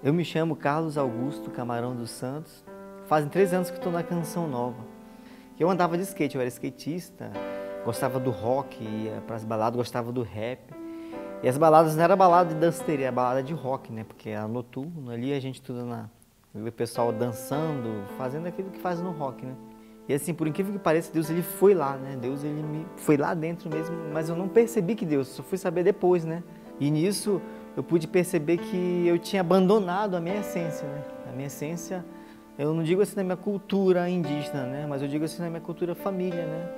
Eu me chamo Carlos Augusto Camarão dos Santos. Fazem 3 anos que estou na Canção Nova. Eu andava de skate, eu era skatista, gostava do rock, ia para as baladas, gostava do rap. E as baladas não era balada de danceteria, era balada de rock, né? Porque era noturno, ali a gente tudo o pessoal dançando, fazendo aquilo que faz no rock, né? E assim, por incrível que pareça, Deus ele foi lá, né? Deus ele foi lá dentro mesmo, mas eu não percebi que Deus, só fui saber depois, né? E nisso eu pude perceber que eu tinha abandonado a minha essência, né? A minha essência, eu não digo assim na minha cultura indígena, né? Mas eu digo assim na minha cultura família, né?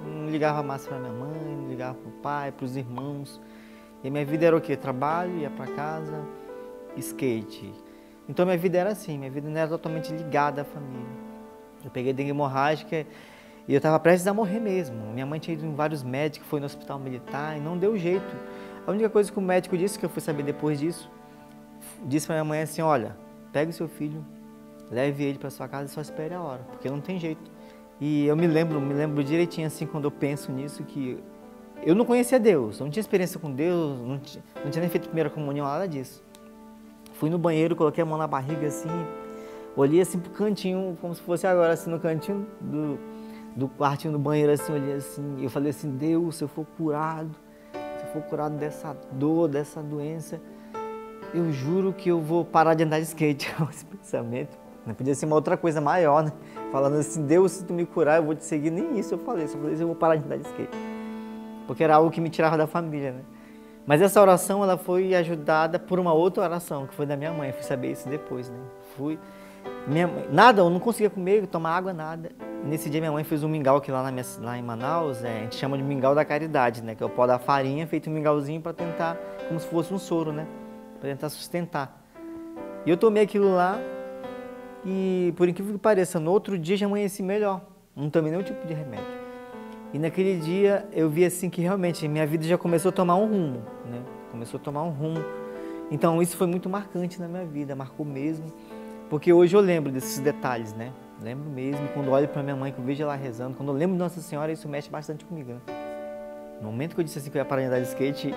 Não ligava mais para minha mãe, não ligava para o pai, para os irmãos. E a minha vida era o quê? Trabalho, ia para casa, skate. Então minha vida era assim, minha vida não era totalmente ligada à família. Eu peguei dengue hemorrágica e eu estava prestes a morrer mesmo. Minha mãe tinha ido em vários médicos, foi no hospital militar e não deu jeito. A única coisa que o médico disse, que eu fui saber depois disso, disse para minha mãe assim, olha, pegue o seu filho, leve ele para sua casa e só espere a hora, porque não tem jeito. E eu me lembro direitinho assim, quando eu penso nisso, que eu não conhecia Deus, eu não tinha experiência com Deus, não tinha nem feito primeira comunhão, nada disso. Fui no banheiro, coloquei a mão na barriga assim, olhei assim pro cantinho, como se fosse agora assim, no cantinho do quartinho do banheiro assim, olhei assim, eu falei assim, Deus, se eu for curado dessa dor, dessa doença, eu juro que eu vou parar de andar de skate. Esse pensamento, né? Podia ser uma outra coisa maior, né? Falando assim, Deus, se tu me curar, eu vou te seguir. Nem isso eu falei, só falei assim, eu vou parar de andar de skate. Porque era algo que me tirava da família, né? Mas essa oração, ela foi ajudada por uma outra oração, que foi da minha mãe. Eu fui saber isso depois, né? Minha mãe, nada, eu não conseguia comer, tomar água, nada. Nesse dia minha mãe fez um mingau que lá em Manaus, a gente chama de mingau da caridade, né? Que é o pó da farinha, feito um mingauzinho para tentar, como se fosse um soro, né? Para tentar sustentar. E eu tomei aquilo lá e, por incrível que pareça, no outro dia já amanheci melhor. Não tomei nenhum tipo de remédio. E naquele dia eu vi assim que realmente minha vida já começou a tomar um rumo, né? Começou a tomar um rumo. Então isso foi muito marcante na minha vida, marcou mesmo. Porque hoje eu lembro desses detalhes, né? Lembro mesmo, quando olho para minha mãe, que eu vejo ela rezando, quando eu lembro de Nossa Senhora, isso mexe bastante comigo, né? No momento que eu disse assim que eu ia parar de andar de skate,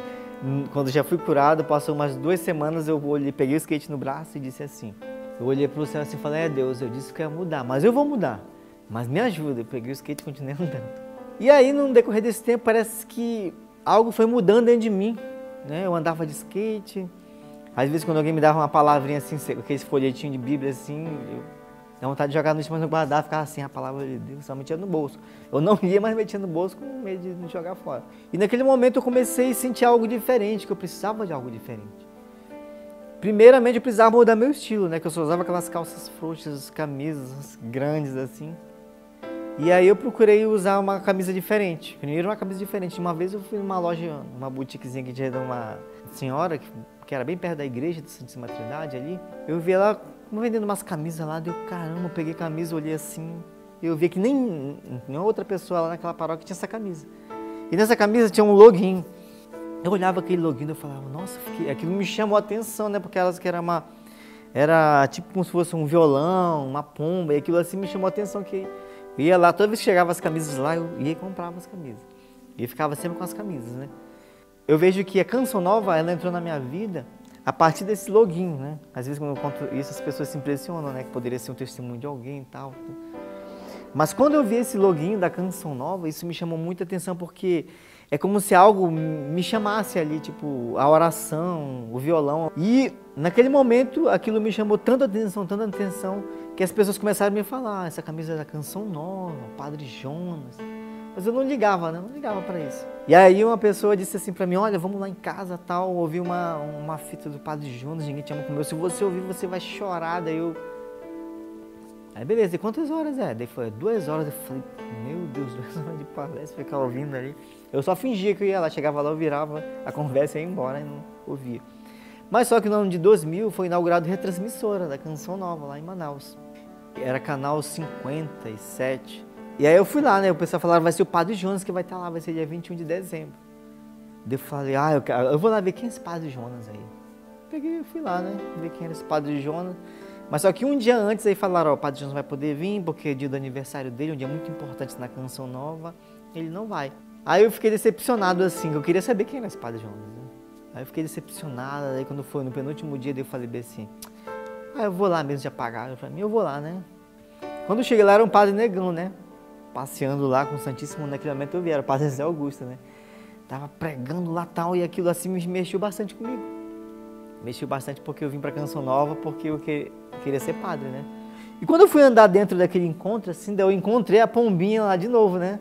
quando já fui curado, passou umas 2 semanas, eu olhei, peguei o skate no braço e disse assim, eu olhei para o céu assim e falei, Deus, eu disse que eu ia mudar, mas eu vou mudar, mas me ajuda. Eu peguei o skate e continuei andando. E aí, no decorrer desse tempo, parece que algo foi mudando dentro de mim, né? Eu andava de skate. Às vezes, quando alguém me dava uma palavrinha assim, aquele folhetinho de Bíblia assim, eu dava vontade de jogar no chão, mas eu guardava, ficava assim, a palavra de Deus, só metia no bolso. Eu não lia, mas metia no bolso com medo de jogar fora. E naquele momento eu comecei a sentir algo diferente, que eu precisava de algo diferente. Primeiramente, eu precisava mudar meu estilo, né? Que eu só usava aquelas calças frouxas, camisas grandes assim. E aí eu procurei usar uma camisa diferente. Primeiro uma camisa diferente. Uma vez eu fui numa loja, uma boutiquezinha que tinha de uma senhora, que era bem perto da igreja de Santíssima Trindade ali. Eu vi ela vendendo umas camisas lá, deu caramba, eu peguei a camisa, olhei assim. Eu vi que nenhuma outra pessoa lá naquela paróquia tinha essa camisa. E nessa camisa tinha um login. Eu olhava aquele login e eu falava, nossa, aquilo me chamou a atenção, né? Porque elas que era tipo como se fosse um violão, uma pomba, e aquilo assim me chamou a atenção que eu ia lá, toda vez que chegava as camisas lá, eu ia e comprava as camisas. E eu ficava sempre com as camisas, né? Eu vejo que a Canção Nova, ela entrou na minha vida a partir desse login, né? Às vezes quando eu conto isso, as pessoas se impressionam, né? Que poderia ser um testemunho de alguém e tal. Mas quando eu vi esse login da Canção Nova, isso me chamou muita atenção, porque é como se algo me chamasse ali, tipo, a oração, o violão. E naquele momento, aquilo me chamou tanta atenção, que as pessoas começaram a me falar, essa camisa é da Canção Nova, o Padre Jonas. Mas eu não ligava, né? Não ligava para isso. E aí uma pessoa disse assim para mim, olha, vamos lá em casa, tal, ouvi uma fita do Padre Jonas, ninguém te ama como eu. Se você ouvir, você vai chorar. Daí eu... Aí beleza, e quantas horas é? Daí foi 2 horas, eu falei, meu Deus, 2 horas de palestra, ficar ouvindo ali. Eu só fingia que eu ia lá, chegava lá, eu virava a conversa e ia embora e não ouvia. Mas só que no ano de 2000 foi inaugurada a retransmissora da Canção Nova, lá em Manaus. Era canal 57. E aí eu fui lá, né? O pessoal falava, vai ser o Padre Jonas que vai estar lá, vai ser dia 21 de dezembro. Daí eu falei, eu vou lá ver quem é esse Padre Jonas aí. Peguei, fui lá, né? Ver quem era esse Padre Jonas. Mas só que um dia antes aí falaram, ó, o Padre Jonas vai poder vir, porque é dia do aniversário dele, um dia muito importante na Canção Nova, ele não vai. Aí eu fiquei decepcionado assim, que eu queria saber quem era esse Padre Jonas, né? Aí eu fiquei decepcionada, aí quando foi no penúltimo dia, eu falei bem assim, eu vou lá mesmo, já pagaram pra mim, eu vou lá, né? Quando eu cheguei lá, era um padre negão, né? Passeando lá com o Santíssimo, naquele momento eu vi, era o padre Zé Augusto, né? Tava pregando lá tal, e aquilo assim me mexeu bastante comigo. Mexeu bastante porque eu vim pra Canção Nova, porque eu queria ser padre, né? E quando eu fui andar dentro daquele encontro, assim, daí eu encontrei a Pombinha lá de novo, né?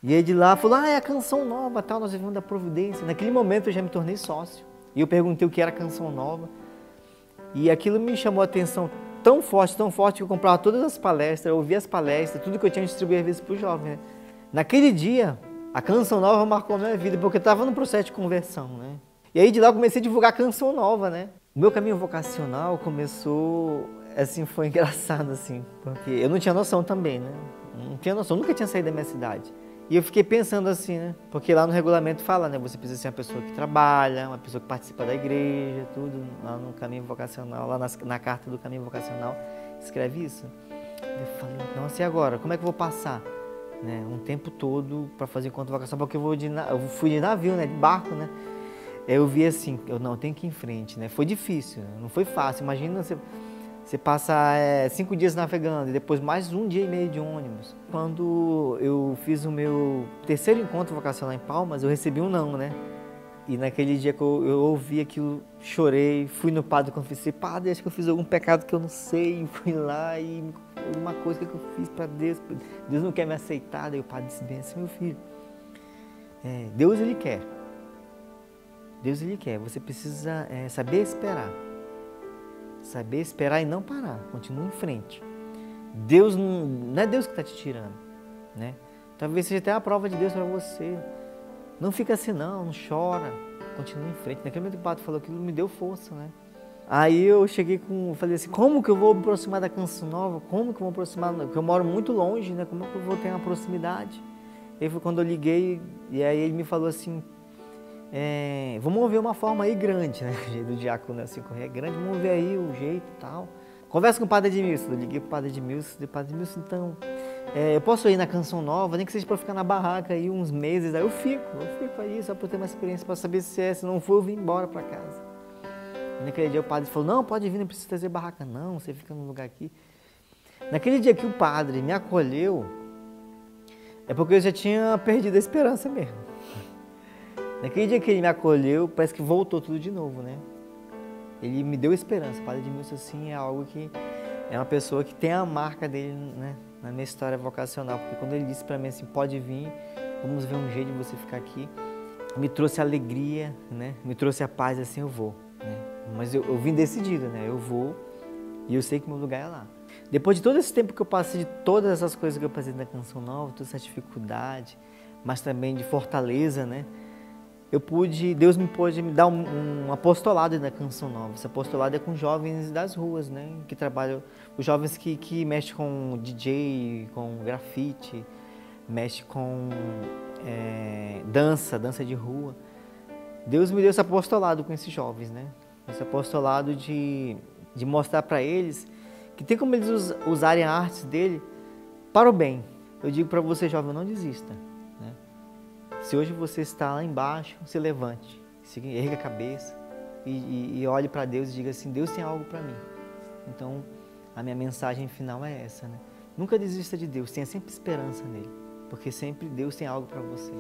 E aí de lá falou, é a Canção Nova, tal, nós vivemos da Providência. Naquele momento eu já me tornei sócio. E eu perguntei o que era Canção Nova. E aquilo me chamou a atenção tão forte, que eu comprava todas as palestras, eu ouvia as palestras, tudo que eu tinha distribuído às vezes para os jovens, né? Naquele dia, a Canção Nova marcou a minha vida, porque eu estava no processo de conversão, né? E aí de lá eu comecei a divulgar a Canção Nova, né? O meu caminho vocacional começou, assim, foi engraçado, assim, porque eu não tinha noção também, né? Não tinha noção, nunca tinha saído da minha cidade. E eu fiquei pensando assim, né? Porque lá no regulamento fala, né? Você precisa ser uma pessoa que trabalha, uma pessoa que participa da igreja, tudo, lá no caminho vocacional, lá na carta do caminho vocacional, escreve isso. Eu falei, nossa, e agora? Como é que eu vou passar? Né? Um tempo todo para fazer encontro vocacional, porque eu fui de navio, né? De barco, né? Eu vi assim, eu tenho que ir em frente, né? Foi difícil, né? Não foi fácil. Imagina você passa 5 dias navegando e depois mais 1 dia e meio de ônibus. Quando eu fiz o meu terceiro encontro vocacional em Palmas, eu recebi um não, né? E naquele dia que eu ouvi aquilo, chorei, fui no padre e confessei, padre, acho que eu fiz algum pecado que eu não sei, fui lá e uma coisa que eu fiz para Deus, Deus não quer me aceitar. Daí o padre disse bem assim, meu filho, Deus ele quer. Deus ele quer, você precisa saber esperar. Saber esperar e não parar, continua em frente. Deus não é Deus que está te tirando, né? Talvez seja até a prova de Deus para você. Não fica assim não chora, continua em frente. Naquele momento que o padre falou aquilo, me deu força, né? Aí eu falei assim, como que eu vou me aproximar da Canção Nova? Como que eu vou me aproximar? Porque eu moro muito longe, né? Como que eu vou ter uma proximidade? E aí foi quando eu liguei, e aí ele me falou assim, vamos ver uma forma aí grande, né? O jeito do diácono assim, é grande, vamos ver aí o jeito e tal. Conversa com o padre Edmilson. Eu liguei pro padre Edmilson, então, eu posso ir na Canção Nova, nem que seja para ficar na barraca aí uns meses, aí eu fico aí, só para ter uma experiência, para saber se não for, eu vim embora para casa. E naquele dia o padre falou, não, pode vir, não precisa trazer barraca não, você fica num lugar aqui. Naquele dia que o padre me acolheu, é porque eu já tinha perdido a esperança mesmo. Naquele dia que ele me acolheu, parece que voltou tudo de novo, né? Ele me deu esperança. O padre Edmilson, assim, é algo que... É uma pessoa que tem a marca dele, né? Na minha história vocacional. Porque quando ele disse pra mim assim, pode vir, vamos ver um jeito de você ficar aqui. Me trouxe a alegria, né? Me trouxe a paz, assim, eu vou. Né? Mas eu vim decidido, né? Eu vou e eu sei que meu lugar é lá. Depois de todo esse tempo que eu passei, de todas essas coisas que eu passei na Canção Nova, toda essa dificuldade, mas também de fortaleza, né? Deus me pôde me dar um apostolado na Canção Nova. Esse apostolado é com jovens das ruas, né? Que trabalham, os jovens que mexem com DJ, com grafite, mexem com dança de rua. Deus me deu esse apostolado com esses jovens, né? Esse apostolado de mostrar para eles que tem como eles usarem a arte dele para o bem. Eu digo para você, jovem, não desista. Se hoje você está lá embaixo, se levante, erga a cabeça e olhe para Deus e diga assim, Deus tem algo para mim. Então, a minha mensagem final é essa, né? Nunca desista de Deus, tenha sempre esperança nele, porque sempre Deus tem algo para você.